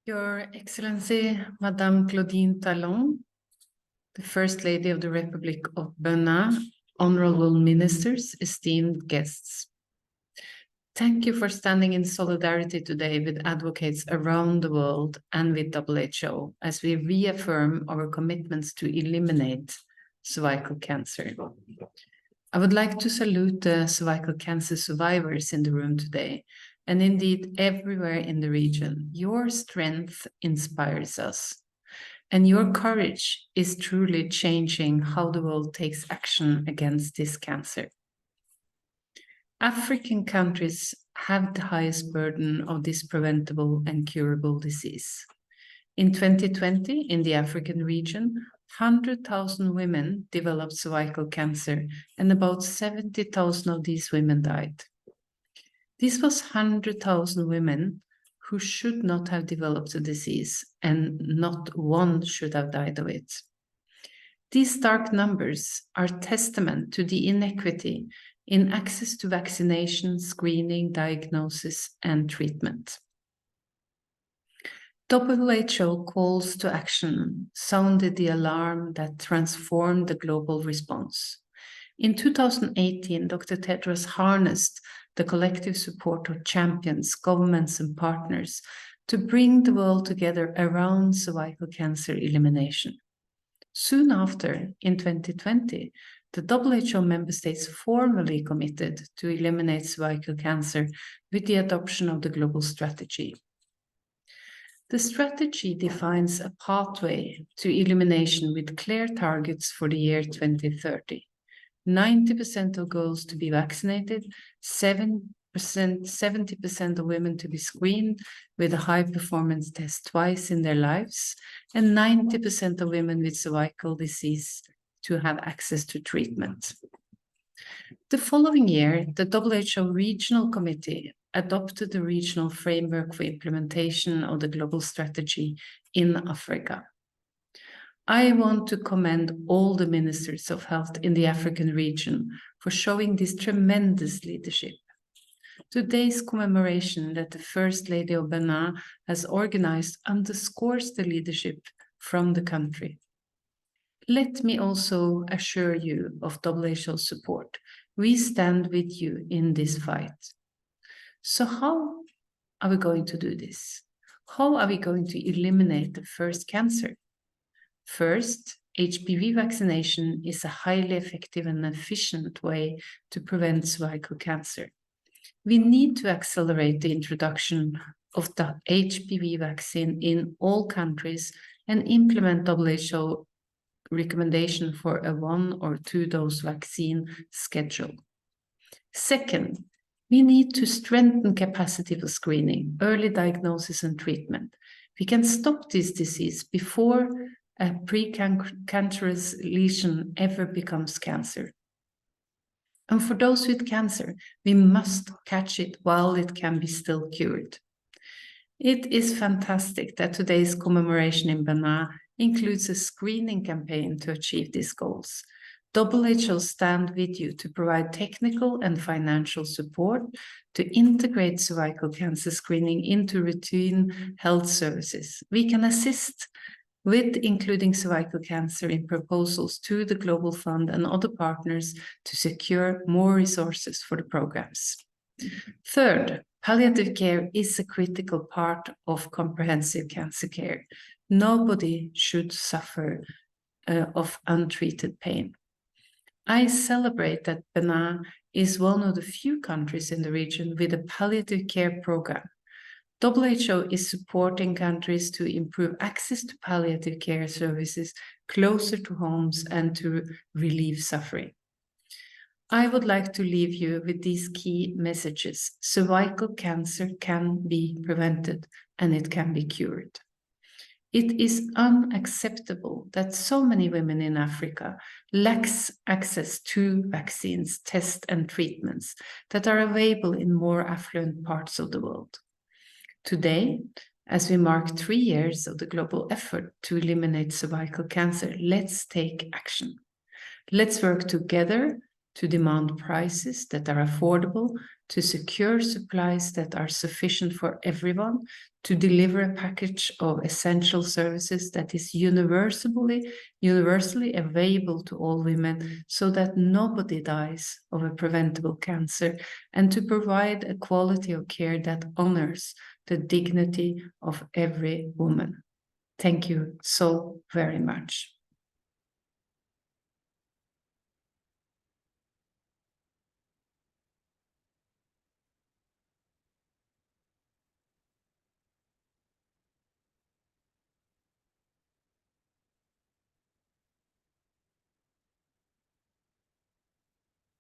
Your Excellency, Madame Claudine Talon, the First Lady of the Republic of Benin, honorable ministers, esteemed guests. Thank you for standing in solidarity today with advocates around the world and with WHO as we reaffirm our commitments to eliminate cervical cancer. I would like to salute the cervical cancer survivors in the room today, and indeed everywhere in the region. Your strength inspires us, and your courage is truly changing how the world takes action against this cancer. African countries have the highest burden of this preventable and curable disease. In 2020, in the African region, 100,000 women developed cervical cancer, and about 70,000 of these women died. This was 100,000 women who should not have developed the disease, and not one should have died of it. These stark numbers are testament to the inequity in access to vaccination, screening, diagnosis, and treatment. WHO calls to action sounded the alarm that transformed the global response. In 2018, Dr. Tedros harnessed the collective support of champions, governments, and partners to bring the world together around cervical cancer elimination. Soon after, in 2020, the WHO member states formally committed to eliminate cervical cancer with the adoption of the global strategy. The strategy defines a pathway to elimination with clear targets for the year 2030. 90% of girls to be vaccinated, 70% of women to be screened with a high-performance test twice in their lives, and 90% of women with cervical disease to have access to treatment. The following year, the WHO Regional Committee adopted the regional framework for implementation of the global strategy in Africa. I want to commend all the ministers of health in the African region for showing this tremendous leadership. Today's commemoration that the First Lady of Benin has organized underscores the leadership from the country. Let me also assure you of WHO's support. We stand with you in this fight. So how are we going to do this? How are we going to eliminate the first cancer? First, HPV vaccination is a highly effective and efficient way to prevent cervical cancer. We need to accelerate the introduction of the HPV vaccine in all countries and implement WHO recommendation for a 1 or 2 dose vaccine schedule. Second, we need to strengthen capacity for screening, early diagnosis and treatment. We can stop this disease before a precancerous lesion ever becomes cancer. And for those with cancer, we must catch it while it can be still cured. It is fantastic that today's commemoration in Benin includes a screening campaign to achieve these goals. WHO stand with you to provide technical and financial support to integrate cervical cancer screening into routine health services. We can assist with including cervical cancer in proposals to the Global Fund and other partners to secure more resources for the programs. Third, palliative care is a critical part of comprehensive cancer care. Nobody should suffer of untreated pain. I celebrate that Benin is one of the few countries in the region with a palliative care program. WHO is supporting countries to improve access to palliative care services closer to homes and to relieve suffering. I would like to leave you with these key messages. Cervical cancer can be prevented and it can be cured. It is unacceptable that so many women in Africa lack access to vaccines, tests, and treatments that are available in more affluent parts of the world. Today, as we mark 3 years of the global effort to eliminate cervical cancer, let's take action. Let's work together to demand prices that are affordable, to secure supplies that are sufficient for everyone, to deliver a package of essential services that is universally available to all women so that nobody dies of a preventable cancer, and to provide a quality of care that honors the dignity of every woman. Thank you so very much.